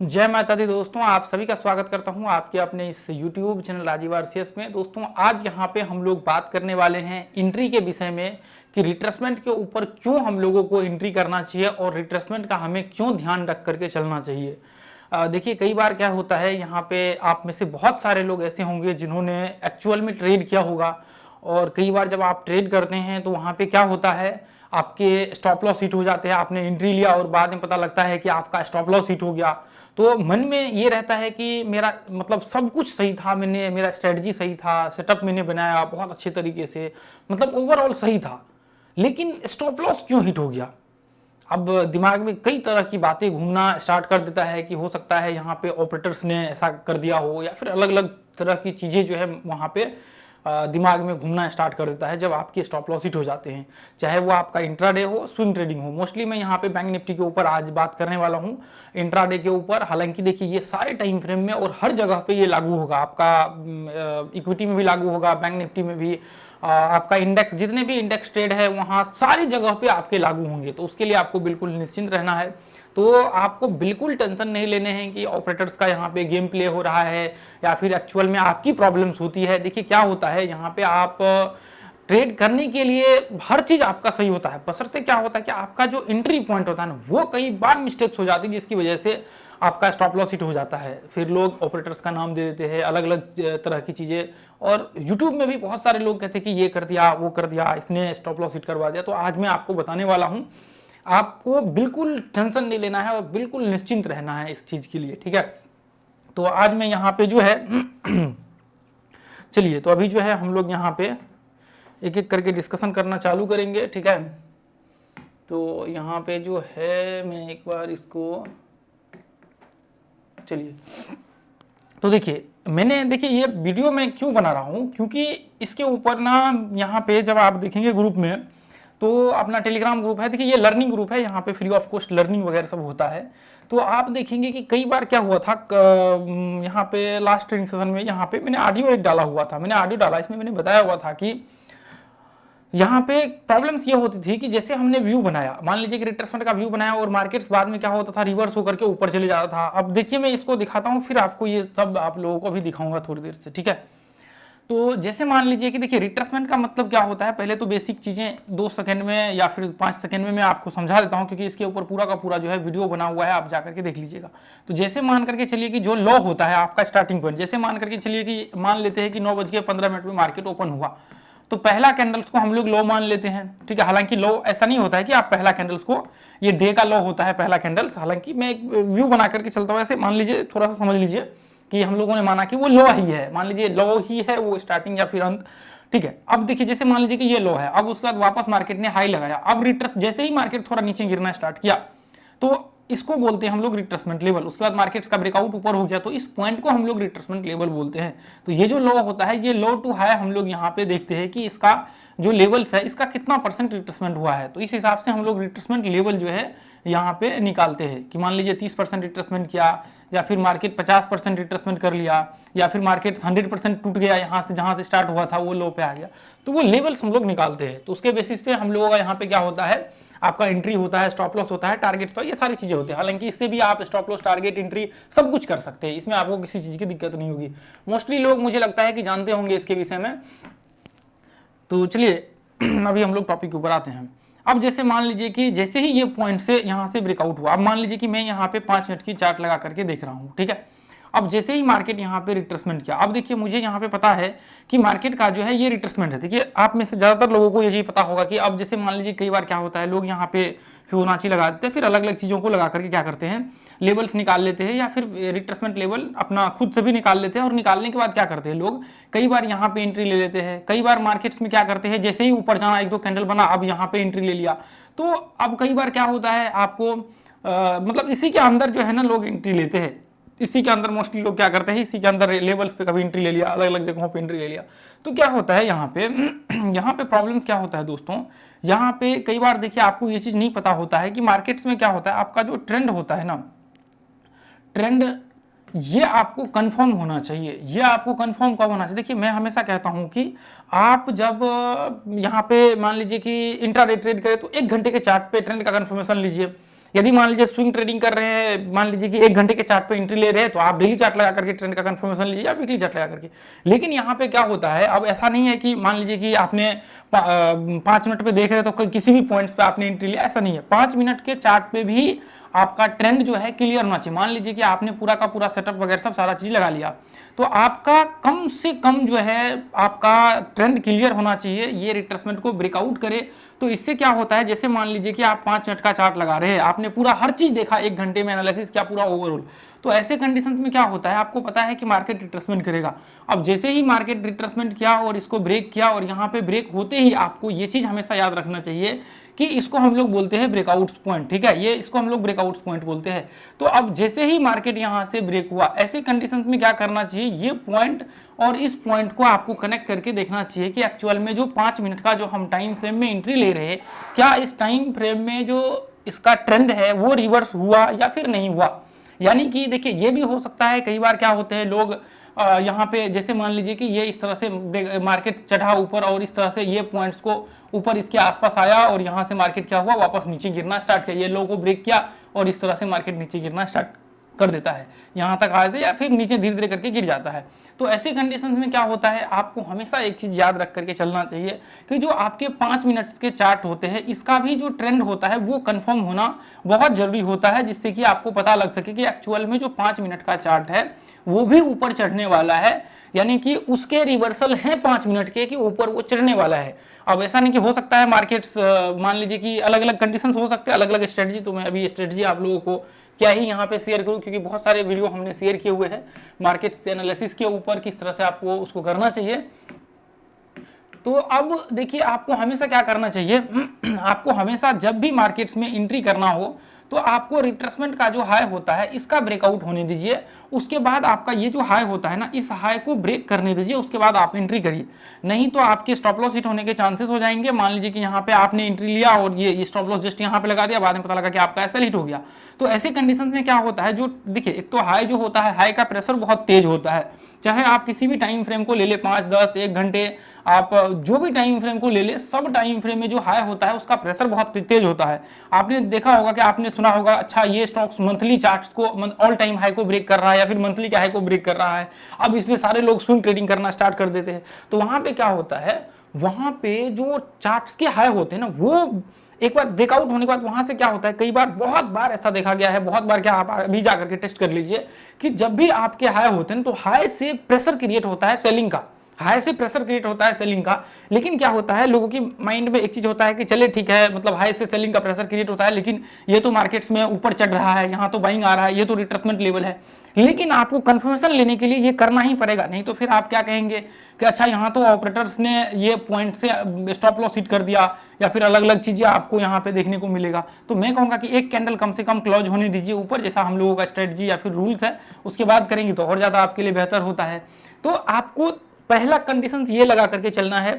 जय माता दी दोस्तों, आप सभी का स्वागत करता हूं आपके अपने इस YouTube चैनल राजीव आरसीएस में। दोस्तों, आज यहां पे हम लोग बात करने वाले हैं एंट्री के विषय में कि रिट्रेसमेंट के ऊपर क्यों हम लोगों को एंट्री करना चाहिए और रिट्रेसमेंट का हमें क्यों ध्यान रख करके चलना चाहिए। देखिए, कई बार क्या होता है, यहाँ पे आप में से बहुत सारे लोग ऐसे होंगे जिन्होंने एक्चुअल में ट्रेड किया होगा। और कई बार जब आप ट्रेड करते हैं तो वहाँ पे क्या होता है, आपके स्टॉप लॉस हिट हो जाते हैं। आपने एंट्री लिया और बाद में पता लगता है कि आपका स्टॉप लॉस हिट हो गया, तो मन में ये रहता है कि मेरा मतलब सब कुछ सही था, मेरा स्ट्रेटजी सही था, सेटअप मैंने बनाया बहुत अच्छे तरीके से, मतलब ओवरऑल सही था, लेकिन स्टॉप लॉस क्यों हिट हो गया। अब दिमाग में कई तरह की बातें घूमना स्टार्ट कर देता है कि हो सकता है यहाँ पे ऑपरेटर्स ने ऐसा कर दिया हो, या फिर अलग अलग तरह की चीज़ें जो है वहाँ पे दिमाग में घूमना स्टार्ट कर देता है जब आपके स्टॉप लॉस हिट हो जाते हैं, चाहे वो आपका इंट्राडे हो, स्विंग ट्रेडिंग हो। मोस्टली मैं यहाँ पे बैंक निफ्टी के ऊपर आज बात करने वाला हूँ, इंट्राडे के ऊपर। हालांकि देखिए, ये सारे टाइम फ्रेम में और हर जगह पे ये लागू होगा, आपका इक्विटी में भी लागू होगा, बैंक निफ्टी में भी, आपका इंडेक्स, जितने भी इंडेक्स ट्रेड है वहाँ सारी जगह पे आपके लागू होंगे। तो उसके लिए आपको बिल्कुल निश्चिंत रहना है। तो आपको बिल्कुल टेंशन नहीं लेने हैं कि ऑपरेटर्स का यहाँ पे गेम प्ले हो रहा है या फिर एक्चुअल में आपकी प्रॉब्लम्स होती है। देखिए, क्या होता है यहाँ पे, आप ट्रेड करने के लिए हर चीज आपका सही होता है, बशर्ते क्या होता है कि आपका जो एंट्री पॉइंट होता है ना, वो कई बार मिस्टेक्स हो जाती है जिसकी वजह से आपका स्टॉप लॉस हिट हो जाता है। फिर लोग ऑपरेटर्स का नाम दे देते हैं, अलग अलग तरह की चीजें, और यूट्यूब में भी बहुत सारे लोग कहते हैं कि ये कर दिया, वो कर दिया, इसने स्टॉप लॉस हिट करवा दिया। तो आज मैं आपको बताने वाला हूं, आपको बिल्कुल टेंशन नहीं लेना है और बिल्कुल निश्चिंत रहना है इस चीज के लिए, ठीक है। तो आज मैं यहाँ पे जो है चलिए, तो अभी जो है हम लोग यहाँ पे एक एक करके डिस्कशन करना चालू करेंगे, ठीक है। तो यहाँ पे जो है मैं एक बार इसको, चलिए, तो देखिए, देखिए ये वीडियो मैं क्यों बना रहा हूँ, क्योंकि इसके ऊपर ना यहाँ पे जब आप देखेंगे ग्रुप में, तो अपना टेलीग्राम ग्रुप है, देखिए ये लर्निंग ग्रुप है, यहाँ पे फ्री ऑफ कॉस्ट लर्निंग वगैरह सब होता है। तो आप देखेंगे कि कई बार क्या हुआ था, यहाँ पे लास्ट ट्रेनिंग सेशन में यहाँ पे मैंने ऑडियो एक डाला हुआ था, मैंने ऑडियो डाला, इसमें मैंने बताया हुआ था कि यहाँ पे प्रॉब्लम्स ये होती थी कि जैसे हमने व्यू बनाया, मान लीजिए कि रिट्रेसमेंट का व्यू बनाया, और मार्केट्स बाद में क्या होता था, रिवर्स होकर के ऊपर चले जाता था। अब देखिए, मैं इसको दिखाता हूँ, फिर आपको ये सब आप लोगों को भी दिखाऊंगा थोड़ी देर से, ठीक है। तो जैसे मान लीजिए कि देखिए, रिट्रेसमेंट का मतलब क्या होता है, पहले तो बेसिक चीजें 2 सेकंड में या फिर 5 सेकंड में मैं आपको समझा देता हूं, क्योंकि इसके ऊपर पूरा का पूरा जो है वीडियो बना हुआ है, आप जाकर के देख लीजिएगा। तो जैसे मान करके चलिए कि जो लो होता है आपका स्टार्टिंग पॉइंट, जैसे मान करके चलिए कि मान लेते हैं कि 9:15 में मार्केट ओपन हुआ, तो पहला कैंडल्स को हम लोग लो मान लेते हैं, ठीक है। हालांकि लो ऐसा नहीं होता है कि आप पहला कैंडल्स को, ये डे का लो होता है पहला कैंडल्स। हालांकि मैं एक व्यू बना करके चलता हूँ, ऐसे मान लीजिए, थोड़ा सा समझ लीजिए कि हम लोगों ने माना कि वो लो ही है, मान लीजिए लो ही है वो स्टार्टिंग या फिर अंत, ठीक है। अब देखिए, जैसे मान लीजिए कि ये लो है, अब उसके बाद वापस मार्केट ने हाई लगाया, अब रिट्रेस, जैसे ही मार्केट थोड़ा नीचे गिरना स्टार्ट किया, तो इसको बोलते हैं हम लोग रिट्रेसमेंट लेवल। उसके बाद मार्केट्स का ब्रेकआउट ऊपर हो गया, तो इस पॉइंट को हम लोग रिट्रेसमेंट लेवल बोलते हैं। तो ये जो लो होता है, ये लो टू हाई हम लोग यहाँ पे देखते हैं कि इसका जो लेवल्स है, इसका कितना परसेंट रिट्रेसमेंट हुआ है। तो इस हिसाब से हम लोग रिट्रेसमेंट लेवल जो है यहाँ पे निकालते हैं कि मान लीजिए 30% रिट्रेसमेंट किया, या फिर मार्केट 50% रिट्रेसमेंट कर लिया, या फिर मार्केट 100% टूट गया, यहाँ से जहाँ से स्टार्ट हुआ था वो लो पे आ गया, तो वो लेवल्स हम लोग निकालते हैं। तो उसके बेसिस पे हम लोगों का यहाँ पे क्या होता है, आपका एंट्री होता है, स्टॉप लॉस होता है, टारगेट, तो ये सारी चीजें होती है। हालांकि इससे भी आप स्टॉप लॉस, टारगेट, एंट्री सब कुछ कर सकते हैं, इसमें आपको किसी चीज की दिक्कत नहीं होगी। मोस्टली लोग मुझे लगता है कि जानते होंगे इसके विषय में। तो चलिए अभी हम लोग टॉपिक के ऊपर आते हैं। अब जैसे मान लीजिए कि जैसे ही ये पॉइंट से यहाँ से ब्रेकआउट हुआ, अब मान लीजिए कि मैं यहाँ पे 5 मिनट की चार्ट लगा करके देख रहा हूँ, ठीक है। अब जैसे ही मार्केट यहाँ पे रिट्रेसमेंट किया, अब देखिए मुझे यहाँ पे पता है कि मार्केट का जो है ये रिट्रेसमेंट है। देखिए, आप में से ज्यादातर लोगों को ये चीज पता होगा कि अब जैसे मान लीजिए कई बार क्या होता है, लोग यहाँ पे फिबोनाची लगा देते हैं, फिर अलग अलग चीजों को लगा करके क्या करते हैं, लेवल्स निकाल लेते हैं, या फिर रिट्रेसमेंट लेवल अपना खुद से भी निकाल लेते हैं। और निकालने के बाद क्या करते हैं लोग, कई बार यहाँ पे एंट्री ले लेते हैं। कई बार मार्केट्स में क्या करते हैं, जैसे ही ऊपर जाना, 1-2 कैंडल बना, अब यहाँ पे एंट्री ले लिया। तो अब कई बार क्या होता है आपको, मतलब इसी के अंदर जो है ना लोग एंट्री लेते हैं, इसी के अंदर मोस्टली लोग क्या करते हैं, इसी के अंदर लेवल्स पे कभी एंट्री ले लिया, अलग अलग जगहों पे एंट्री ले लिया। तो क्या होता है यहाँ पे यहाँ पे प्रॉब्लम्स क्या होता है दोस्तों, यहाँ पे कई बार देखिए आपको ये चीज नहीं पता होता है कि मार्केट्स में क्या होता है, आपका जो ट्रेंड होता है ना, ट्रेंड ये आपको कंफर्म होना चाहिए। ये आपको कंफर्म कब होना चाहिए, देखिए मैं हमेशा कहता हूं कि आप जब यहाँ पे मान लीजिए कि इंट्राडे ट्रेड करें, तो 1 घंटे के चार्ट पे ट्रेंड का कंफर्मेशन लीजिए। यदि मान लीजिए स्विंग ट्रेडिंग कर रहे हैं, मान लीजिए कि 1 घंटे के चार्ट पे एंट्री ले रहे हैं, तो आप डेली चार्ट लगा करके ट्रेंड का कंफर्मेशन लीजिए या वीकली चार्ट लगा करके। लेकिन यहाँ पे क्या होता है, अब ऐसा नहीं है कि मान लीजिए कि आपने 5 मिनट पे देख रहे तो किसी भी पॉइंट्स पे आपने एंट्री लिया, ऐसा नहीं है। 5 मिनट के चार्ट पे भी आपका ट्रेंड जो है क्लियर होना चाहिए। मान लीजिए कि आपने पूरा का पूरा सेटअप वगैरह सब सारा चीज लगा लिया, तो आपका कम से कम जो है आपका ट्रेंड क्लियर होना चाहिए, ये रिट्रेसमेंट को ब्रेकआउट करे। तो इससे क्या होता है, जैसे मान लीजिए कि आप 5 मिनट का चार्ट लगा रहे हैं, आपने पूरा हर चीज देखा, 1 घंटे में एनालिसिस किया पूरा ओवरऑल, तो ऐसे कंडीशंस में क्या होता है, आपको पता है कि मार्केट रिट्रेसमेंट करेगा। अब जैसे ही मार्केट रिट्रेसमेंट किया और इसको ब्रेक किया, और यहाँ पे ब्रेक होते ही आपको ये चीज हमेशा याद रखना चाहिए कि इसको हम लोग बोलते हैं ब्रेकआउट पॉइंट, ठीक है, ये इसको हम लोग ब्रेकआउट पॉइंट बोलते हैं। तो अब जैसे ही मार्केट यहां से ब्रेक हुआ, ऐसे कंडीशंस में क्या करना चाहिए, ये पॉइंट और इस पॉइंट को आपको कनेक्ट करके देखना चाहिए कि एक्चुअल में जो 5 मिनट का जो हम टाइम फ्रेम में एंट्री ले रहे हैं, क्या इस टाइम फ्रेम में जो इसका ट्रेंड है वो रिवर्स हुआ या फिर नहीं हुआ। यानी कि देखिए, ये भी हो सकता है, कई बार क्या होते हैं लोग यहाँ पे जैसे मान लीजिए कि ये इस तरह से मार्केट चढ़ा ऊपर और इस तरह से ये पॉइंट्स को ऊपर इसके आसपास आया और यहाँ से मार्केट क्या हुआ, वापस नीचे गिरना स्टार्ट किया, ये लो को ब्रेक किया और इस तरह से मार्केट नीचे गिरना स्टार्ट कर देता है, यहाँ तक आ जाता है या फिर नीचे धीरे धीरे करके गिर जाता है। तो ऐसे कंडीशंस में क्या होता है, आपको हमेशा एक चीज याद रख करके चलना चाहिए कि जो आपके 5 मिनट के चार्ट होते हैं, इसका भी जो ट्रेंड होता है वो कंफर्म होना बहुत जरूरी होता है, जिससे कि आपको पता लग सके कि एक्चुअल में जो 5 मिनट का चार्ट है वो भी ऊपर चढ़ने वाला है, यानी कि उसके रिवर्सल है 5 मिनट के कि ऊपर वो चढ़ने वाला है। अब ऐसा नहीं कि हो सकता है मार्केट्स मान लीजिए कि अलग अलग कंडीशंस हो सकते हैं, अलग अलग स्ट्रेटजी, तो मैं अभी स्ट्रेटजी आप लोगों को क्या ही यहाँ पे शेयर करूँ, क्योंकि बहुत सारे वीडियो हमने शेयर किए हुए हैं मार्केट एनालिसिस के ऊपर, किस तरह से आपको उसको करना चाहिए। तो अब देखिए, आपको हमेशा क्या करना चाहिए आपको हमेशा जब भी मार्केट्स में एंट्री करना हो तो आपको रिट्रेसमेंट का जो हाई होता है इसका ब्रेकआउट होने दीजिए, उसके बाद आपका ये जो हाई होता है ना, इस हाई को ब्रेक करने दीजिए, उसके बाद आप एंट्री करिए। नहीं तो आपके स्टॉप लॉस हिट होने के चांसेस हो जाएंगे। मान लीजिए कि यहाँ पे आपने एंट्री लिया और ये स्टॉप लॉस जस्ट यहाँ पे लगा दिया, बाद में पता लगा कि आपका एसएल हिट हो गया। तो ऐसे कंडीशन में क्या होता है, जो देखिए, एक तो हाई जो होता है, हाई का प्रेशर बहुत तेज होता है, चाहे आप किसी भी टाइम फ्रेम को ले ले, 5, 10, 1 घंटे, आप जो भी टाइम फ्रेम को ले ले, सब टाइम फ्रेम में जो हाई होता है उसका प्रेशर बहुत तेज होता है। आपने देखा होगा कि आपने सुना होगा, अच्छा ये स्टॉक्स मंथली चार्ट्स को ऑल टाइम हाई को ब्रेक कर रहा है या फिर मंथली के हाई को ब्रेक कर रहा है, अब इसमें सारे लोग स्विंग ट्रेडिंग करना स्टार्ट कर देते हैं। तो वहां पे क्या होता है, वहां पे जो चार्ट्स के हाई होते हैं ना, वो एक बार ब्रेकआउट होने के बाद वहां से क्या होता है, कई बार, बहुत बार ऐसा देखा गया है, बहुत बार, क्या आप अभी जाकर के टेस्ट कर लीजिए कि जब भी आपके हाई होते हैं तो हाई से प्रेशर क्रिएट होता है सेलिंग का, हाई से प्रेशर क्रिएट होता है सेलिंग का। लेकिन क्या होता है, लोगों की माइंड में एक चीज होता है कि चले ठीक है, मतलब हाई से सेलिंग का प्रेशर क्रिएट होता है, लेकिन ये तो मार्केट्स में ऊपर चढ़ रहा है, यहाँ तो बाइंग आ रहा है, ये तो रिट्रेसमेंट लेवल है। लेकिन आपको कंफर्मेशन लेने के लिए ये करना ही पड़ेगा, नहीं तो फिर आप क्या कहेंगे कि अच्छा यहाँ तो ऑपरेटर्स ने ये पॉइंट से स्टॉप लॉस हिट कर दिया, या फिर अलग अलग चीजें आपको यहाँ पे देखने को मिलेगा। तो मैं कहूँगा कि एक कैंडल कम से कम क्लोज होने दीजिए ऊपर, जैसा हम लोगों का स्ट्रेटजी या फिर रूल्स है, उसके बाद करेंगे तो और ज्यादा आपके लिए बेहतर होता है। तो आपको पहला कंडीशन ये लगा करके चलना है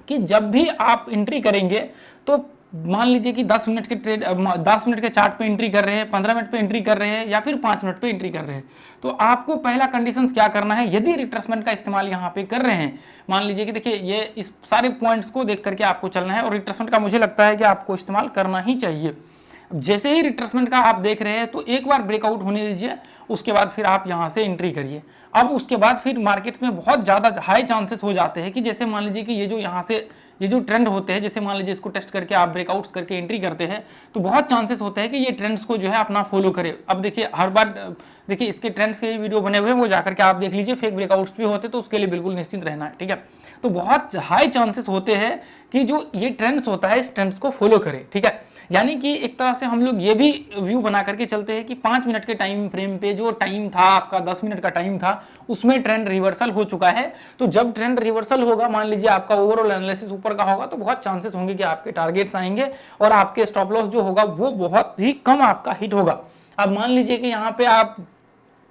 कि जब भी आप एंट्री करेंगे, तो मान लीजिए कि 10 मिनट के ट्रेड, 10 मिनट के चार्ट पे एंट्री कर रहे हैं, 15 मिनट पे एंट्री कर रहे हैं या फिर 5 मिनट पे एंट्री कर रहे हैं, तो आपको पहला कंडीशंस क्या करना है, यदि रिट्रेसमेंट का इस्तेमाल यहाँ पे कर रहे हैं, मान लीजिए कि देखिए ये इस सारे पॉइंट्स को देख करके आपको चलना है, और रिट्रेसमेंट का मुझे लगता है कि आपको इस्तेमाल करना ही चाहिए। जैसे ही रिट्रेसमेंट का आप देख रहे हैं तो एक बार ब्रेकआउट होने दीजिए, उसके बाद फिर आप यहाँ से एंट्री करिए। अब उसके बाद फिर मार्केट्स में बहुत ज़्यादा हाई चांसेस हो जाते हैं कि जैसे मान लीजिए कि ये जो यहाँ से ये जो ट्रेंड होते हैं, जैसे मान लीजिए इसको टेस्ट करके आप ब्रेकआउट्स करके एंट्री करते हैं, तो बहुत चांसेस होते हैं कि ये ट्रेंड्स को जो है अपना फॉलो करे। अब देखिए, हर बार देखिए इसके ट्रेंड्स के वीडियो बने हुए हैं, वो जाकर के आप देख लीजिए, फेक ब्रेकआउट्स भी होते, तो उसके लिए बिल्कुल निश्चिंत रहना है, ठीक है। तो बहुत हाई चांसेस होते हैं कि जो ये ट्रेंड्स होता है, इस ट्रेंड्स को फॉलो करे, ठीक है। यानी कि एक तरह से हम लोग ये भी व्यू बना करके चलते हैं कि 5 मिनट के टाइम फ्रेम पे जो टाइम था आपका, 10 मिनट का टाइम था, उसमें ट्रेंड रिवर्सल हो चुका है। तो जब ट्रेंड रिवर्सल होगा, मान लीजिए आपका ओवरऑल एनालिसिस ऊपर का होगा, तो बहुत चांसेस होंगे कि आपके टारगेट्स आएंगे और आपके स्टॉप लॉस जो होगा वो बहुत ही कम आपका हिट होगा। अब मान लीजिए कि यहाँ पे आप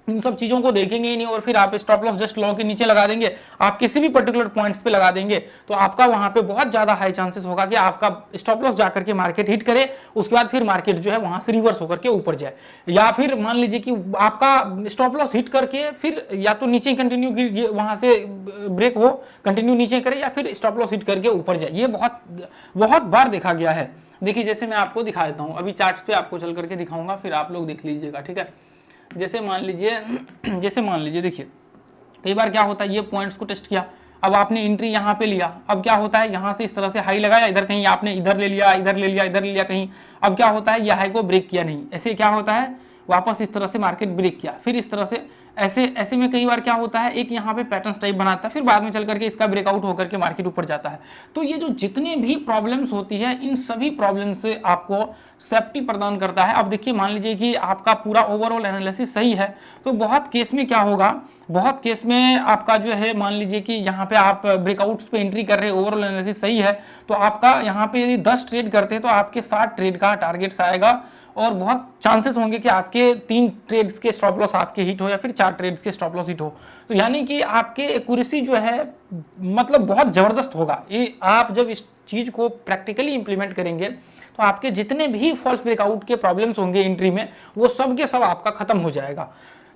इन सब चीजों को देखेंगे ही नहीं और फिर आप स्टॉप लॉस जस्ट लॉ के नीचे लगा देंगे, आप किसी भी पर्टिकुलर पॉइंट्स पे लगा देंगे, तो आपका वहां पे बहुत ज्यादा हाई चांसेस होगा कि आपका स्टॉप लॉस जाकर के मार्केट हिट करे, उसके बाद फिर मार्केट जो है वहां से रिवर्स होकर के ऊपर जाए, या फिर मान लीजिए कि आपका स्टॉप लॉस हिट करके फिर या तो नीचे कंटिन्यू वहां से ब्रेक हो, कंटिन्यू नीचे करे, या फिर स्टॉप लॉस हिट करके ऊपर जाए। ये बहुत बहुत बार देखा गया है। देखिए जैसे मैं आपको दिखा देता हूँ, अभी चार्ट्स पे आपको चल करके दिखाऊंगा, फिर आप लोग देख लीजिएगा, ठीक है। जैसे मान लीजिए देखिए कई बार क्या होता है, ये पॉइंट्स को टेस्ट किया, अब आपने एंट्री यहाँ पे लिया, अब क्या होता है यहाँ से इस तरह से हाई लगाया, इधर कहीं आपने इधर ले लिया, इधर ले लिया, इधर ले लिया कहीं, अब क्या होता है ये हाई को ब्रेक किया नहीं, ऐसे क्या होता है वापस इस तरह से मार्केट ब्रेक किया, फिर इस तरह से ऐसे में कई बार क्या होता है एक यहाँ पे पैटर्न टाइप बनाता है, फिर बाद में चल करके इसका ब्रेकआउट होकर के मार्केट ऊपर जाता है। तो ये जो जितने भी प्रॉब्लम्स होती है इन सभी प्रॉब्लम से आपको सेफ्टी प्रदान करता है। अब देखिए मान लीजिए कि आपका पूरा ओवरऑल एनालिसिस सही है, तो बहुत केस में क्या होगा, बहुत केस में आपका जो है मान लीजिए कि यहाँ पे आप ब्रेकआउट्स पे एंट्री कर रहे हैं, ओवरऑल एनालिसिस सही है, तो आपका यहाँ पे यदि 10 ट्रेड करते हैं तो आपके 60 ट्रेड का टारगेट्स आएगा, और बहुत चांसेस होंगे कि आपके 3 ट्रेड्स के स्टॉप लॉस आपके हिट हो या फिर 4 ट्रेड्स के स्टॉप लॉस हिट हो। तो यानी कि आपके एक्यूरेसी जो है मतलब बहुत ज़बरदस्त होगा। ये आप जब इस चीज़ को प्रैक्टिकली इंप्लीमेंट करेंगे तो आपके जितने भी फॉल्स ब्रेकआउट के प्रॉब्लम्स होंगे एंट्री में, वो सब के सब आपका खत्म हो जाएगा।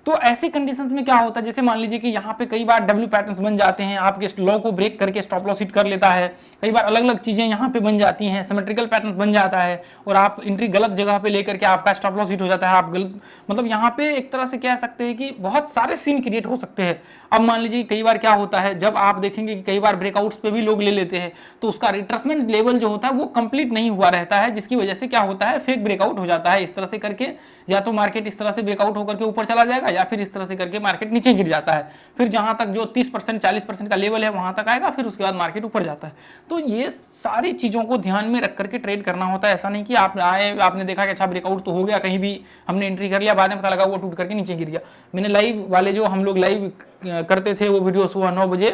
तो ऐसी कंडीशंस में क्या होता है, जैसे मान लीजिए कि यहाँ पे कई बार डब्ल्यू पैटर्न्स बन जाते हैं, आपके लो को ब्रेक करके स्टॉप लॉस हिट कर लेता है, कई बार अलग अलग चीजें यहाँ पे बन जाती हैं, सिमेट्रिकल पैटर्न्स बन जाता है, और आप एंट्री गलत जगह पे लेकर के आपका स्टॉप लॉस हिट हो जाता है, आप गलत मतलब यहाँ पे एक तरह से कह सकते हैं कि बहुत सारे सीन क्रिएट हो सकते हैं। अब मान लीजिए कई बार क्या होता है, जब आप देखेंगे कि कई बार ब्रेकआउट्स पे भी लोग ले लेते हैं, तो उसका रिट्रेसमेंट लेवल जो होता है वो कंप्लीट नहीं हुआ रहता है, जिसकी वजह से क्या होता है फेक ब्रेकआउट हो जाता है। इस तरह से करके या तो मार्केट इस तरह से ब्रेकआउट होकर के ऊपर चला जाएगा, या फिर इस तरह से करके मार्केट नीचे गिर जाता है, फिर जहां तक जो 30% 40% का लेवल है वहां तक आएगा, फिर उसके बाद मार्केट ऊपर जाता है। तो ये सारी चीजों को ध्यान में रख करके ट्रेड करना होता है। ऐसा नहीं कि आप आए, आपने देखा कि अच्छा ब्रेकआउट तो हो गया, कहीं भी हमने एंट्री कर लिया, बाद में पता लगा वो टूट करके नीचे गिर गया। मैंने लाइव वाले जो हम लोग लाइव करते थे वो वीडियो सुबह 9 बजे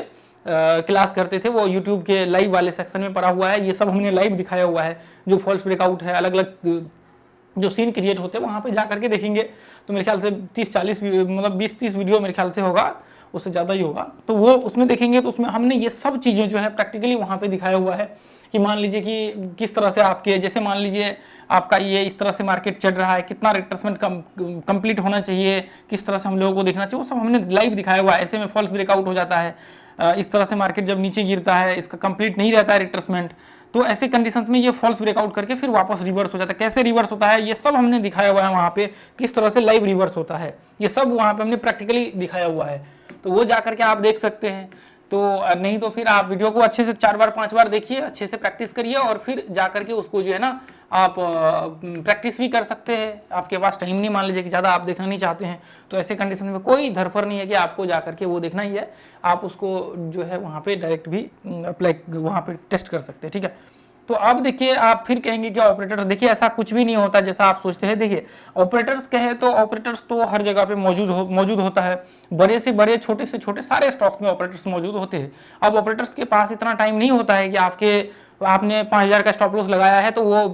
क्लास करते थे, वो यूट्यूब के लाइव वाले सेक्शन में पड़ा हुआ है, ये सब हमने लाइव दिखाया हुआ है। जो फॉल्स ब्रेकआउट है, अलग अलग जो सीन क्रिएट होते हैं वहाँ पे जा करके देखेंगे तो मेरे ख्याल से 30-40 मतलब 20-30 वीडियो मेरे ख्याल से होगा, उससे ज़्यादा ही होगा। तो वो उसमें देखेंगे तो उसमें हमने ये सब चीज़ें जो है प्रैक्टिकली वहाँ पे दिखाया हुआ है कि मान लीजिए कि किस तरह से आपके, जैसे मान लीजिए आपका ये इस तरह से मार्केट चल रहा है, कितना रिट्रेसमेंट कंप्लीट होना चाहिए, किस तरह से हम लोगों को देखना चाहिए, वो सब हमने लाइव दिखाया हुआ है। ऐसे में फॉल्स ब्रेकआउट हो जाता है, इस तरह से मार्केट जब नीचे गिरता है, इसका कंप्लीट नहीं रहता है रिट्रेसमेंट, तो ऐसे कंडीशंस में ये फॉल्स ब्रेकआउट करके फिर वापस रिवर्स हो जाता है। कैसे रिवर्स होता है ये सब हमने दिखाया हुआ है वहाँ पे, किस तरह से लाइव रिवर्स होता है, ये सब वहाँ पे हमने प्रैक्टिकली दिखाया हुआ है। तो वो जा करके आप देख सकते हैं। तो नहीं तो फिर आप वीडियो को अच्छे से 4 बार 5 बार देखिए, अच्छे से प्रैक्टिस करिए, और फिर जा करके उसको जो है ना आप प्रैक्टिस भी कर सकते हैं। आपके पास टाइम नहीं, मान लीजिए कि ज़्यादा आप देखना नहीं चाहते हैं, तो ऐसे कंडीशन में कोई धरफर नहीं है कि आपको जा करके वो देखना ही है, आप उसको जो है वहाँ पे डायरेक्ट भी अप्लाई वहाँ पे टेस्ट कर सकते हैं, ठीक है। तो अब देखिए आप फिर कहेंगे कि ऑपरेटर्स, देखिए ऐसा कुछ भी नहीं होता जैसा आप सोचते हैं। देखिए ऑपरेटर्स कहे तो ऑपरेटर्स तो हर जगह पे मौजूद होता है, बड़े से बड़े छोटे से छोटे सारे स्टॉक्स में ऑपरेटर्स मौजूद होते हैं। अब ऑपरेटर्स के पास इतना टाइम नहीं होता है कि आपने 5000 का स्टॉप लॉस लगाया है तो वो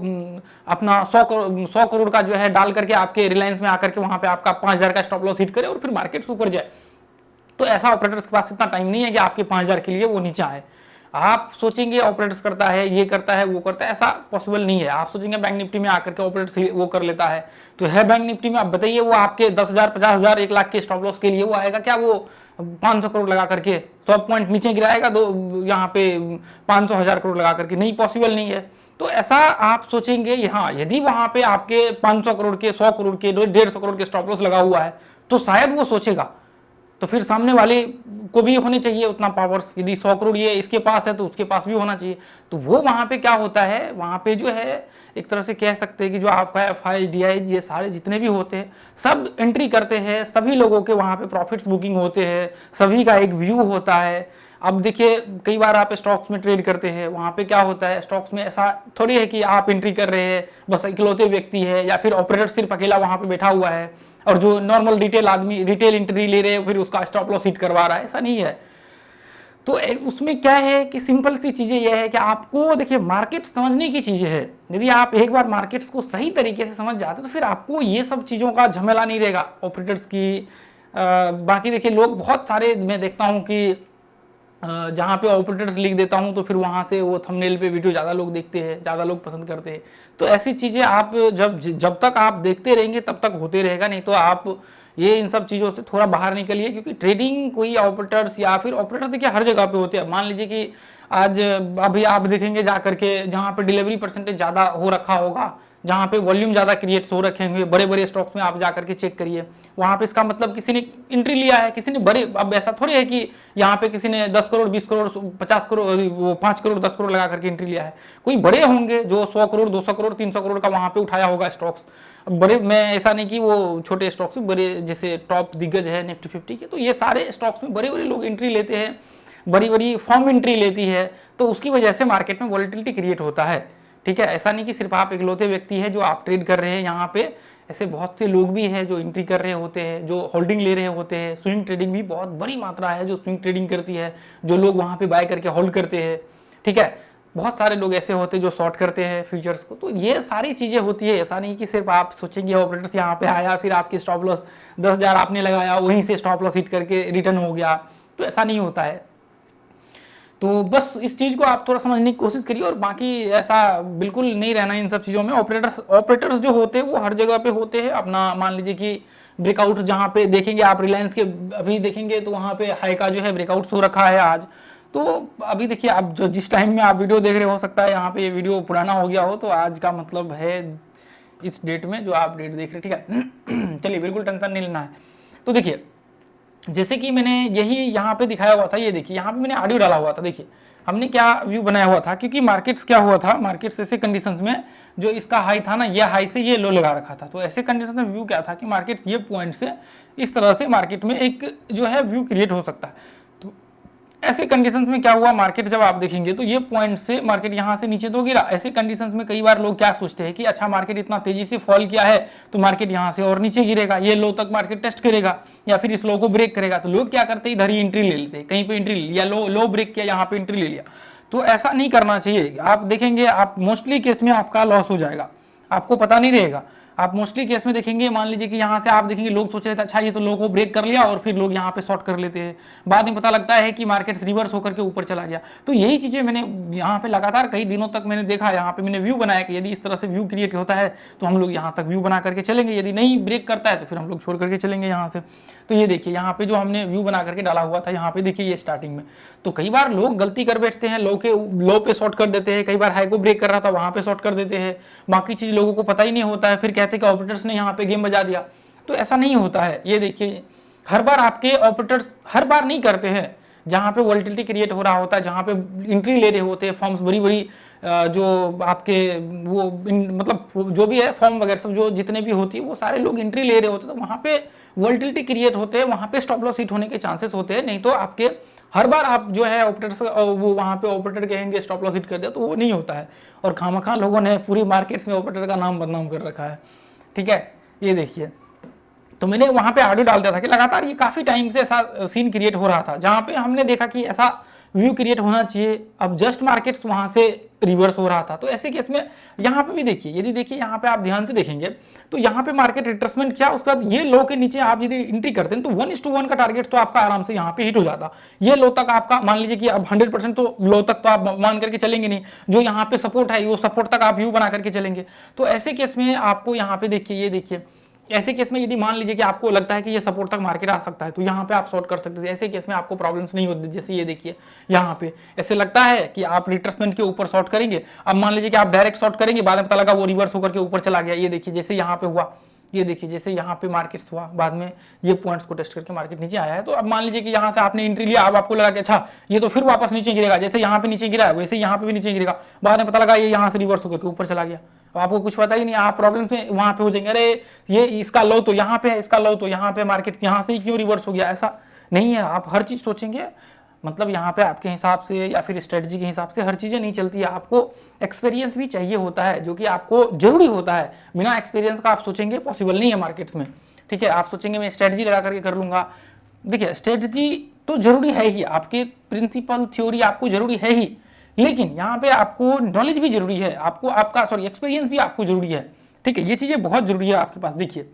अपना 100 करोड़ का जो है डाल करके आपके रिलायंस में आकर के वहां पे आपका 5000 का स्टॉप लॉस हिट करे और फिर मार्केट ऊपर जाए। तो ऐसा ऑपरेटर्स के पास इतना टाइम नहीं है कि आपके 5000 के लिए वो नीचे आए। आप सोचेंगे ऑपरेटर्स करता है, ये करता है, वो करता है, ऐसा पॉसिबल नहीं है। आप सोचेंगे बैंक निफ्टी में आकर के ऑपरेटर्स वो कर लेता है, तो है बैंक निफ्टी में, आप बताइए वो आपके 10,000 50,000 1 लाख के स्टॉप लॉस के लिए वो आएगा क्या? वो 500 करोड़ लगा करके 100 पॉइंट नीचे गिराएगा, दो यहाँ पे 500 1000 करोड़ लगा करके? नहीं, पॉसिबल नहीं है। तो ऐसा आप सोचेंगे, हाँ यदि वहां पे आपके 500 करोड़ के 100 करोड़ के 150 करोड़ के स्टॉप लॉस लगा हुआ है तो शायद वो सोचेगा। तो फिर सामने वाले को भी होने चाहिए उतना पावर्स, यदि 100 करोड़ ये इसके पास है तो उसके पास भी होना चाहिए। तो वो वहां पे क्या होता है, वहां पे जो है एक तरह से कह सकते हैं कि जो आपका FI DI ये सारे जितने भी होते हैं सब एंट्री करते हैं, सभी लोगों के वहां पे प्रॉफिट्स बुकिंग होते हैं, सभी का एक व्यू होता है। अब देखिए कई बार आप स्टॉक्स में ट्रेड करते हैं, वहां पे क्या होता है, स्टॉक्स में ऐसा थोड़ी है कि आप एंट्री कर रहे हैं बस इकलौते व्यक्ति है, या फिर ऑपरेटर सिर्फ अकेला वहां पे बैठा हुआ है और जो नॉर्मल रिटेल आदमी रिटेल एंट्री ले रहे हैं फिर उसका स्टॉप लॉस हिट करवा रहा है, ऐसा नहीं है। तो उसमें क्या है कि सिंपल सी चीजें यह है कि आपको देखिए मार्केट समझने की चीजें है। यदि आप एक बार मार्केट्स को सही तरीके से समझ जाते तो फिर आपको ये सब चीजों का झमेला नहीं रहेगा ऑपरेटर्स की। बाकी देखिए लोग बहुत सारे, मैं देखता हूँ कि जहाँ पे ऑपरेटर्स लिख देता हूँ तो फिर वहाँ से वो थंबनेल पे वीडियो ज़्यादा लोग देखते हैं, ज़्यादा लोग पसंद करते हैं। तो ऐसी चीज़ें आप जब तक आप देखते रहेंगे तब तक होते रहेगा, नहीं तो आप ये इन सब चीज़ों से थोड़ा बाहर निकलिए, क्योंकि ट्रेडिंग कोई ऑपरेटर्स या फिर ऑपरेटर्स देखिए हर जगह पे होते हैं। मान लीजिए कि आज अभी आप देखेंगे जा करके जहाँ पे डिलीवरी परसेंटेज ज़्यादा हो रखा होगा, जहाँ पे वॉल्यूम ज़्यादा क्रिएट हो रखे होंगे, बड़े बड़े स्टॉक्स में आप जा करके चेक करिए, वहाँ पे इसका मतलब किसी ने एंट्री लिया है, किसी ने बड़े, अब ऐसा थोड़ी है कि यहाँ पे किसी ने 10 करोड़ 20 करोड़ 50 करोड़ वो 5 करोड़ 10 करोड़ लगा करके एंट्री लिया है। कोई बड़े होंगे जो 100 करोड़ 200 करोड़ 300 करोड़ का वहाँ पे उठाया होगा स्टॉक्स। बड़े में ऐसा नहीं कि वो छोटे स्टॉक्स में बड़े, जैसे टॉप दिग्गज है निफ्टी 50 के, तो ये सारे स्टॉक्स में बड़े बड़े लोग एंट्री लेते हैं, बड़ी बड़ी फॉर्म एंट्री लेती है, तो उसकी वजह से मार्केट में वॉलेटिलिटी क्रिएट होता है। ठीक है, ऐसा नहीं कि सिर्फ आप इकलौते व्यक्ति है जो आप ट्रेड कर रहे हैं यहाँ पे, ऐसे बहुत से लोग भी हैं जो एंट्री कर रहे होते हैं, जो होल्डिंग ले रहे होते हैं। स्विंग ट्रेडिंग भी बहुत बड़ी मात्रा है जो स्विंग ट्रेडिंग करती है, जो लोग वहाँ पे बाय करके होल्ड करते हैं। ठीक है, बहुत सारे लोग ऐसे होते हैं जो शॉर्ट करते हैं फ्यूचर्स को। तो ये सारी चीज़ें होती है, ऐसा नहीं कि सिर्फ आप सोचेंगे ऑपरेटर्स यहाँ पे आया फिर आपकी स्टॉप लॉस 10,000 आपने लगाया वहीं से स्टॉप लॉस हिट करके रिटर्न हो गया, तो ऐसा नहीं होता है। तो बस इस चीज़ को आप थोड़ा समझने की कोशिश करिए, और बाकी ऐसा बिल्कुल नहीं रहना इन सब चीज़ों में। ऑपरेटर्स जो होते हैं वो हर जगह पे होते हैं अपना। मान लीजिए कि ब्रेकआउट जहाँ पे देखेंगे आप, रिलायंस के अभी देखेंगे तो वहाँ पे हाई का जो है ब्रेकआउट हो रखा है आज। तो अभी देखिए आप जो जिस टाइम में आप वीडियो देख रहे हो सकता है यहाँ पे ये वीडियो पुराना हो गया हो, तो आज का मतलब है इस डेट में जो आप डेट देख रहे हैं। ठीक है चलिए, बिल्कुल टेंशन नहीं लेना है। तो देखिए जैसे कि मैंने यही यहाँ पे दिखाया हुआ था, ये देखिए यहाँ पे मैंने ऑडियो डाला हुआ था। देखिए हमने क्या व्यू बनाया हुआ था, क्योंकि मार्केट्स क्या हुआ था, मार्केट्स ऐसे कंडीशंस में जो इसका हाई था ना, ये हाई से ये लो लगा रखा था। तो ऐसे कंडीशन में व्यू क्या था कि मार्केट ये पॉइंट से इस तरह से मार्केट में एक जो है व्यू क्रिएट हो सकता है। तो ऐसे कंडीशंस में क्या हुआ, मार्केट जब आप देखेंगे तो ये पॉइंट से मार्केट यहाँ से नीचे तो गिरा। ऐसे कंडीशंस में कई बार लोग क्या सोचते हैं कि अच्छा मार्केट इतना तेजी से फॉल किया है तो मार्केट यहाँ से और नीचे गिरेगा, ये लो तक मार्केट टेस्ट करेगा या फिर इस लो को ब्रेक करेगा। तो लोग क्या करते हैं, इधर ही एंट्री ले लेते हैं, कहीं पे एंट्री लिया, लो ब्रेक किया, यहाँ पे एंट्री ले लिया। तो ऐसा नहीं करना चाहिए। आप देखेंगे आप मोस्टली केस में आपका लॉस हो जाएगा, आपको पता नहीं रहेगा। आप मोस्टली केस में देखेंगे, मान लीजिए कि यहाँ से आप देखेंगे लोग सोच रहे थे अच्छा ये तो लो को ब्रेक कर लिया, और फिर लोग यहाँ पे शॉर्ट कर लेते हैं, बाद में पता लगता है कि मार्केट रिवर्स होकर के ऊपर चला गया। तो यही चीज़ें मैंने यहाँ पे लगातार कई दिनों तक मैंने देखा। यहाँ पे मैंने व्यू बनाया कि यदि इस तरह से व्यू क्रिएट होता है तो हम लोग यहाँ तक व्यू बना करके चलेंगे, यदि नहीं ब्रेक करता है तो फिर हम लोग छोड़ करके चलेंगे यहाँ से। तो ये देखिए यहाँ पे जो हमने व्यू बना करके डाला हुआ था, यहाँ पे देखिए ये स्टार्टिंग में। तो कई बार लोग गलती कर बैठते हैं, लो पे शॉर्ट कर देते हैं, कई बार हाई को ब्रेक कर रहा था वहाँ पे शॉर्ट कर देते हैं, बाकी चीज़ लोगों को पता ही नहीं होता है, फिर कहते हैं कि ऑपरेटर्स ने यहाँ पे गेम बजा दिया। तो ऐसा नहीं होता है। ये देखिए हर बार आपके ऑपरेटर्स हर बार नहीं करते हैं, जहाँ पे वॉलेटिलिटी क्रिएट हो रहा होता है, जहाँ पे एंट्री ले रहे होते हैं फॉर्म्स बड़ी बड़ी जो आपके वो मतलब जो भी है फॉर्म वगैरह सब जो जितने भी होती है वो सारे लोग एंट्री ले रहे होते हैं, तो वहाँ पे वॉलेटिलिटी क्रिएट होते हैं, वहाँ पे स्टॉप लॉस हिट होने के चांसेस होते हैं। नहीं तो आपके हर बार आप जो है ऑपरेटर्स वो वहाँ पे ऑपरेटर कहेंगे स्टॉप लॉस हिट कर दिया, तो वो नहीं होता है। और खामखा लोगों ने पूरी मार्केट्स में ऑपरेटर का नाम बदनाम कर रखा है। ठीक है, ये देखिए तो मैंने वहाँ पे ऑडियो डाल दिया था कि लगातार ये काफ़ी टाइम से ऐसा सीन क्रिएट हो रहा था, जहाँ पे हमने देखा कि ऐसा व्यू क्रिएट होना चाहिए। अब जस्ट मार्केट्स वहाँ से रिवर्स हो रहा था। तो ऐसे केस में यहाँ पे भी देखिए, यदि देखिए यहाँ पे आप ध्यान से देखेंगे तो यहाँ पे मार्केट रिट्रेसमेंट क्या, उसके बाद ये लो के नीचे आप यदि एंट्री करते हैं तो 1:1 का टारगेट तो आपका आराम से यहाँ पे हिट हो जाता। ये लो तक आपका मान लीजिए कि अब 100% तो लो तक तो आप मान करके चलेंगे नहीं, जो यहाँ पे सपोर्ट है वो सपोर्ट तक आप व्यू बना करके चलेंगे। तो ऐसे केस में आपको यहाँ पे देखिए, ये देखिए ऐसे केस में यदि मान लीजिए कि आपको लगता है कि ये सपोर्ट तक मार्केट आ सकता है तो यहाँ पे आप शॉर्ट कर सकते हैं। ऐसे केस में आपको प्रॉब्लम्स नहीं होती। जैसे ये देखिए यहाँ पे ऐसे लगता है कि आप रिट्रेसमेंट के ऊपर शॉर्ट करेंगे, अब मान लीजिए कि आप डायरेक्ट शॉर्ट करेंगे, बाद में पता लगा वो रिवर्स होकर के ऊपर चला गया। ये देखिए जैसे यहाँ पे हुआ, ये देखिए जैसे यहाँ पे मार्केट्स हुआ, बाद में ये पॉइंट्स को टेस्ट करके मार्केट नीचे आया है। तो अब मान लीजिए कि यहाँ से आपने एंट्री लिया, अब आपको लगा कि अच्छा ये तो फिर वापस नीचे गिरेगा, जैसे यहाँ पे नीचे गिरा है वैसे यहाँ पे भी नीचे गिरेगा, बाद में पता लगा ये यहाँ से रिवर्स होकर के ऊपर चला गया। अब आपको कुछ पता ही नहीं, आप प्रॉब्लम में वहां पे हो जाएंगे, अरे ये इसका लो तो यहाँ पे है, इसका लो तो यहाँ पे, मार्केट यहाँ से ही क्यों रिवर्स हो गया। ऐसा नहीं है, आप हर चीज सोचेंगे, मतलब यहाँ पे आपके हिसाब से या फिर स्ट्रेटजी के हिसाब से हर चीजें नहीं चलती है। आपको एक्सपीरियंस भी चाहिए होता है, जो कि आपको जरूरी होता है। बिना एक्सपीरियंस का आप सोचेंगे पॉसिबल नहीं है मार्केट्स में। ठीक है, आप सोचेंगे मैं स्ट्रेटजी लगा करके कर लूंगा। देखिए स्ट्रेटजी तो जरूरी है ही, आपके प्रिंसिपल थ्योरी आपको जरूरी है ही, लेकिन यहाँ पे आपको नॉलेज भी जरूरी है, आपको आपका एक्सपीरियंस भी आपको जरूरी है। ठीक है, ये चीजें बहुत जरूरी है आपके पास। देखिए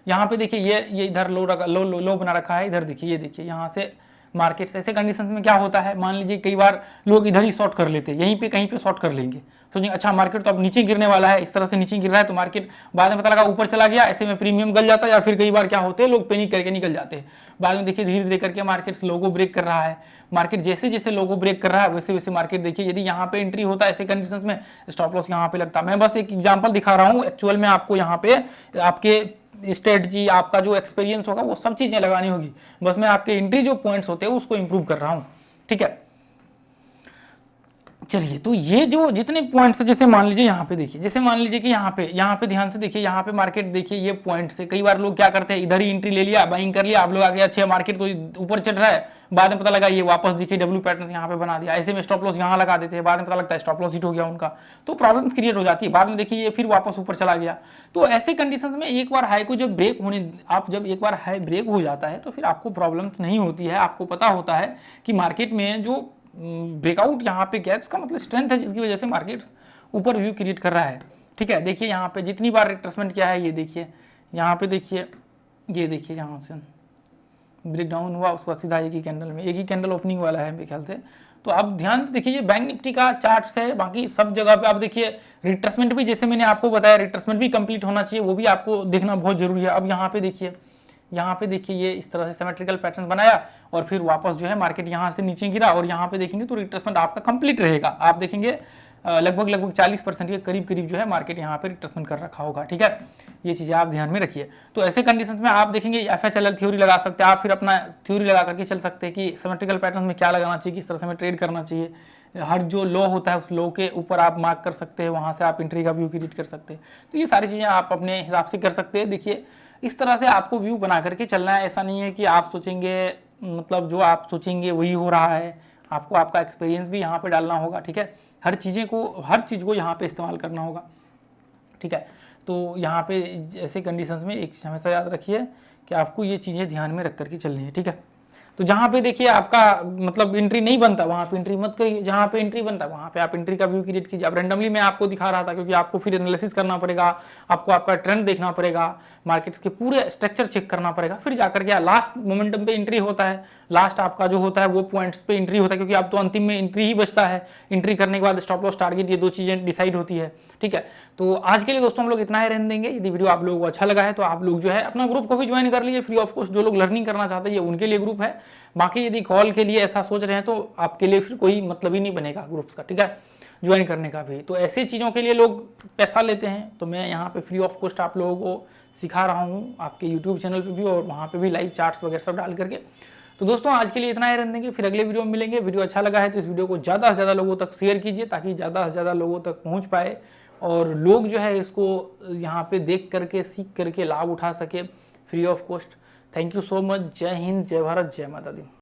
यहाँ पे देखिए ये इधर लो बना रखा है, इधर देखिए, ये देखिए यहाँ से मार्केट्स। ऐसे कंडीशन में क्या होता है, मान लीजिए कई बार लोग इधर ही शॉर्ट कर लेते हैं, यहीं पे कहीं पे शॉर्ट कर लेंगे, सोचेंगे अच्छा मार्केट तो अब नीचे गिरने वाला है, इस तरह से नीचे गिर रहा है, तो मार्केट बाद में पता लगा ऊपर चला गया, ऐसे में प्रीमियम गल जाता है, या फिर कई बार क्या होते हैं लोग पैनिक करके निकल जाते हैं। बाद में देखिए धीरे धीरे करके मार्केट लोगो ब्रेक कर रहा है, मार्केट जैसे जैसे लोगो ब्रेक कर रहा है वैसे वैसे मार्केट देखिए यदि यहाँ पे एंट्री होता है ऐसे कंडीशंस में, स्टॉप लॉस यहाँ पे लगता है। मैं बस एक एग्जांपल दिखा रहा हूँ, एक्चुअल में आपको यहाँ पे आपके स्ट्रेटजी, आपका जो एक्सपीरियंस होगा वो सब चीजें लगानी होगी, बस मैं आपके एंट्री जो पॉइंट्स होते हैं उसको इंप्रूव कर रहा हूँ, ठीक है। चलिए, तो ये जो जितने पॉइंट्स है, जैसे मान लीजिए यहाँ पे देखिए, जैसे मान लीजिए कि यहाँ पे ध्यान से देखिए, यहाँ पे मार्केट देखिए ये पॉइंट्स है, कई बार लोग क्या करते हैं इधर ही एंट्री ले लिया, बाइंग कर लिया, आप लोग आगे अच्छे मार्केट तो ऊपर चढ़ रहा है, बाद में पता लगा ये वापस देखिए डब्ल्यू पैटर्न यहाँ पे बना दिया, ऐसे में स्टॉप लॉस यहाँ लगा देते हैं, बाद में पता लगता है स्टॉप लॉस हिट हो गया उनका, तो प्रॉब्लम क्रिएट हो जाती है। बाद में देखिए ये फिर वापस ऊपर चला गया। तो ऐसे कंडीशन में एक बार हाई को जब ब्रेक होने, आप जब एक बार हाई ब्रेक हो जाता है तो फिर आपको प्रॉब्लम्स नहीं होती है, आपको पता होता है कि मार्केट में जो ब्रेकआउट यहाँ पे क्या है, इसका मतलब स्ट्रेंथ है जिसकी वजह से मार्केट्स ऊपर व्यू क्रिएट कर रहा है, ठीक है। देखिए यहाँ पे जितनी बार रिट्रेसमेंट किया है, ये देखिए यहाँ पे देखिए, ये देखिए यहाँ से ब्रेक डाउन हुआ, उसके बाद सीधा एक ही कैंडल में, एक ही कैंडल ओपनिंग वाला है मेरे ख्याल से। तो आप ध्यान से देखिए, ये बैंक निफ्टी का चार्ट है, बाकी सब जगह पे आप देखिए रिट्रेसमेंट भी, जैसे मैंने आपको बताया रिट्रेसमेंट भी कंप्लीट होना चाहिए, वो भी आपको देखना बहुत जरूरी है। अब यहाँ पे देखिए, यहाँ पे देखिए ये इस तरह से सिमेट्रिकल पैटर्न बनाया और फिर वापस जो है मार्केट यहाँ से नीचे गिरा, और यहाँ पे देखेंगे तो रिट्रेसमेंट आपका कंप्लीट रहेगा, आप देखेंगे लगभग 40% के करीब जो है मार्केट यहाँ पे रिट्रेसमेंट कर रखा होगा, ठीक है। ये चीज़ें आप ध्यान में रखिए। तो ऐसे कंडीशंस में आप देखेंगे FHLL थ्योरी लगा सकते हैं, आप फिर अपना थ्योरी लगा करके चल सकते हैं कि सिमेट्रिकल पैटर्न में क्या लगाना चाहिए, किस तरह से हमें ट्रेड करना चाहिए। हर जो लो होता है उस लो के ऊपर आप मार्क कर सकते हैं, वहाँ से आप एंट्री का व्यू क्रिएट कर सकते हैं। तो ये सारी चीज़ें आप अपने हिसाब से कर सकते हैं। देखिए इस तरह से आपको व्यू बना करके चलना है, ऐसा नहीं है कि आप सोचेंगे मतलब जो आप सोचेंगे वही हो रहा है, आपको आपका एक्सपीरियंस भी यहाँ पे डालना होगा, ठीक है। हर चीज़ को यहाँ पे इस्तेमाल करना होगा, ठीक है। तो यहाँ पे ऐसे कंडीशंस में एक चीज़ हमेशा याद रखिए कि आपको ये चीज़ें ध्यान में रख करके चलनी है, ठीक है। तो जहाँ पे देखिए आपका मतलब एंट्री नहीं बनता वहाँ पे एंट्री मत करिए, जहाँ पे एंट्री बनता है वहाँ पे आप एंट्री का व्यू क्रिएट कीजिए। अब रैंडमली मैं आपको दिखा रहा था क्योंकि आपको फिर एनालिसिस करना पड़ेगा, आपको आपका ट्रेंड देखना पड़ेगा, मार्केट्स के पूरे स्ट्रक्चर चेक करना पड़ेगा, फिर जाकर के लास्ट मोमेंटम पे एंट्री होता है, लास्ट आपका जो होता है वो पॉइंट्स पे एंट्री होता है, क्योंकि आप तो अंतिम में एंट्री ही बचता है, एंट्री करने के बाद स्टॉप लॉस टारगेट, ये दो चीज़ें डिसाइड होती है, ठीक है। तो आज के लिए दोस्तों हम लोग इतना ही रहने देंगे। यदि वीडियो आप लोगों को अच्छा लगा है तो आप लोग जो है अपना ग्रुप को भी ज्वाइन कर लीजिए, फ्री ऑफ कॉस्ट। जो लोग लर्निंग करना चाहते हैं उनके लिए ग्रुप है, बाकी यदि कॉल के लिए ऐसा सोच रहे हैं तो आपके लिए फिर कोई मतलब ही नहीं बनेगा ग्रुप्स का, ठीक है, ज्वाइन करने का भी। तो ऐसे चीज़ों के लिए लोग पैसा लेते हैं, तो मैं यहाँ पे फ्री ऑफ कॉस्ट आप लोगों को सिखा रहा हूँ आपके यूट्यूब चैनल पे भी, और वहाँ पे भी लाइव चार्ट्स वगैरह सब डाल करके। तो दोस्तों आज के लिए इतना ही रहने देंगे, फिर अगले वीडियो में मिलेंगे। वीडियो अच्छा लगा है तो इस वीडियो को ज़्यादा से ज़्यादा लोगों तक शेयर कीजिए, ताकि ज़्यादा से ज़्यादा लोगों तक पहुँच पाए और लोग जो है इसको यहाँ पे देख करके सीख करके लाभ उठा सके free of cost. Thank you so much. जय हिंद, जय भारत, जय माता दी।